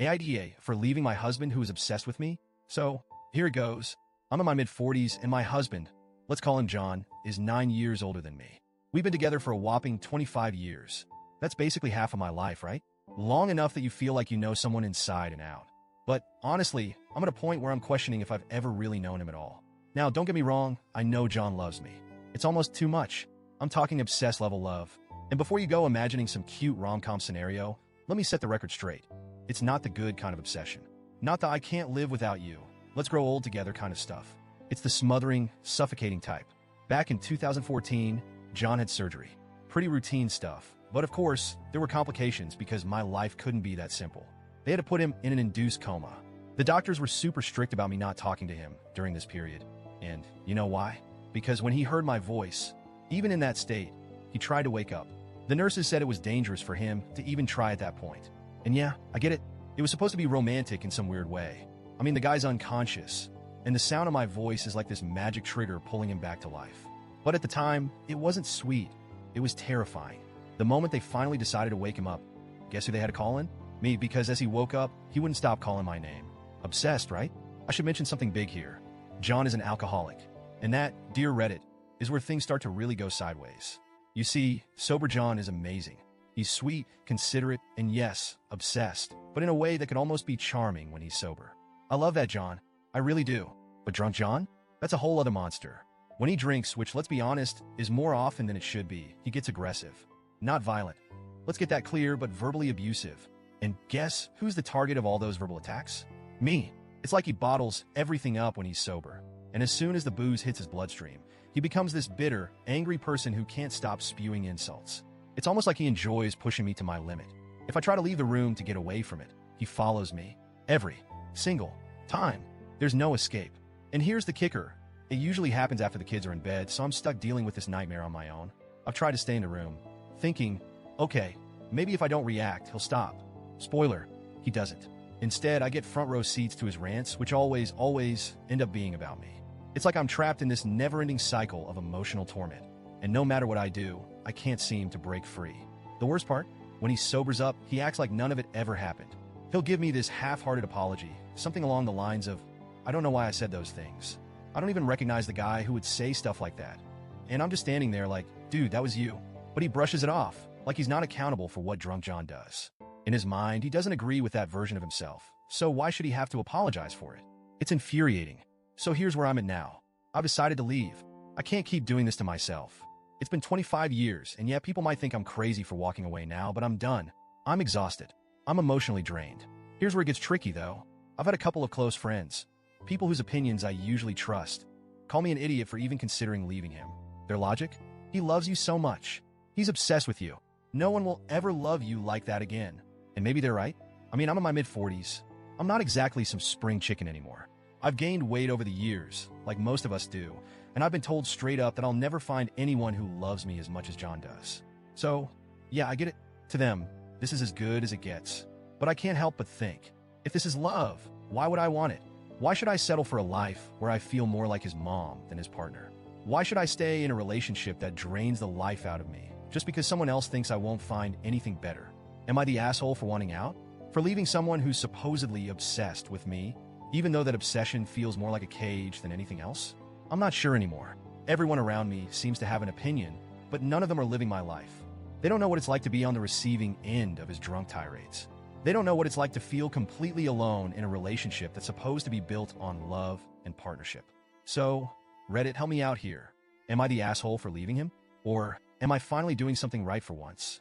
AITA for leaving my husband who is obsessed with me? So, here it goes. I'm in my mid-40s and my husband, let's call him John, is 9 years older than me. We've been together for a whopping 25 years. That's basically half of my life, right? Long enough that you feel like you know someone inside and out. But honestly, I'm at a point where I'm questioning if I've ever really known him at all. Now, don't get me wrong, I know John loves me. It's almost too much. I'm talking obsessed level love. And before you go imagining some cute rom-com scenario, let me set the record straight. It's not the good kind of obsession. Not the I can't live without you, let's grow old together kind of stuff. It's the smothering, suffocating type. Back in 2014, John had surgery. Pretty routine stuff. But of course, there were complications because my life couldn't be that simple. They had to put him in an induced coma. The doctors were super strict about me not talking to him during this period. And you know why? Because when he heard my voice, even in that state, he tried to wake up. The nurses said it was dangerous for him to even try at that point. And yeah, I get it. It was supposed to be romantic in some weird way. I mean, the guy's unconscious, and the sound of my voice is like this magic trigger pulling him back to life. But at the time, it wasn't sweet. It was terrifying. The moment they finally decided to wake him up, guess who they had to call in? Me, because as he woke up, he wouldn't stop calling my name. Obsessed, right? I should mention something big here. John is an alcoholic. And that, dear Reddit, is where things start to really go sideways. You see, sober John is amazing. He's sweet, considerate, and yes, obsessed, but in a way that could almost be charming when he's sober. I love that John. I really do. But drunk John? That's a whole other monster. When he drinks, which let's be honest, is more often than it should be, he gets aggressive. Not violent. Let's get that clear, but verbally abusive. And guess who's the target of all those verbal attacks? Me. It's like he bottles everything up when he's sober. And as soon as the booze hits his bloodstream, he becomes this bitter, angry person who can't stop spewing insults. It's almost like he enjoys pushing me to my limit. If I try to leave the room to get away from it, he follows me. Every single time. There's no escape. And here's the kicker. It usually happens after the kids are in bed, so I'm stuck dealing with this nightmare on my own. I've tried to stay in the room, thinking, okay, maybe if I don't react, he'll stop. Spoiler, he doesn't. Instead, I get front row seats to his rants, which always end up being about me. It's like I'm trapped in this never-ending cycle of emotional torment. And no matter what I do, I can't seem to break free. The worst part? When he sobers up, he acts like none of it ever happened. He'll give me this half-hearted apology, something along the lines of, I don't know why I said those things. I don't even recognize the guy who would say stuff like that. And I'm just standing there like, dude, that was you. But he brushes it off, like he's not accountable for what drunk John does. In his mind, he doesn't agree with that version of himself, so why should he have to apologize for it? It's infuriating. So here's where I'm at now. I've decided to leave. I can't keep doing this to myself. It's been 25 years, and yet people might think I'm crazy for walking away now, but I'm done. I'm exhausted. I'm emotionally drained. Here's where it gets tricky, though. I've had a couple of close friends, people whose opinions I usually trust, call me an idiot for even considering leaving him. Their logic? He loves you so much. He's obsessed with you. No one will ever love you like that again. And maybe they're right. I mean, I'm in my mid-40s. I'm not exactly some spring chicken anymore. I've gained weight over the years, like most of us do, and I've been told straight up that I'll never find anyone who loves me as much as John does. So, yeah, I get it. To them, this is as good as it gets. But I can't help but think, if this is love, why would I want it? Why should I settle for a life where I feel more like his mom than his partner? Why should I stay in a relationship that drains the life out of me just because someone else thinks I won't find anything better? Am I the asshole for wanting out? For leaving someone who's supposedly obsessed with me, even though that obsession feels more like a cage than anything else? I'm not sure anymore. Everyone around me seems to have an opinion, but none of them are living my life. They don't know what it's like to be on the receiving end of his drunk tirades. They don't know what it's like to feel completely alone in a relationship that's supposed to be built on love and partnership. So, Reddit, help me out here. Am I the asshole for leaving him? Or am I finally doing something right for once?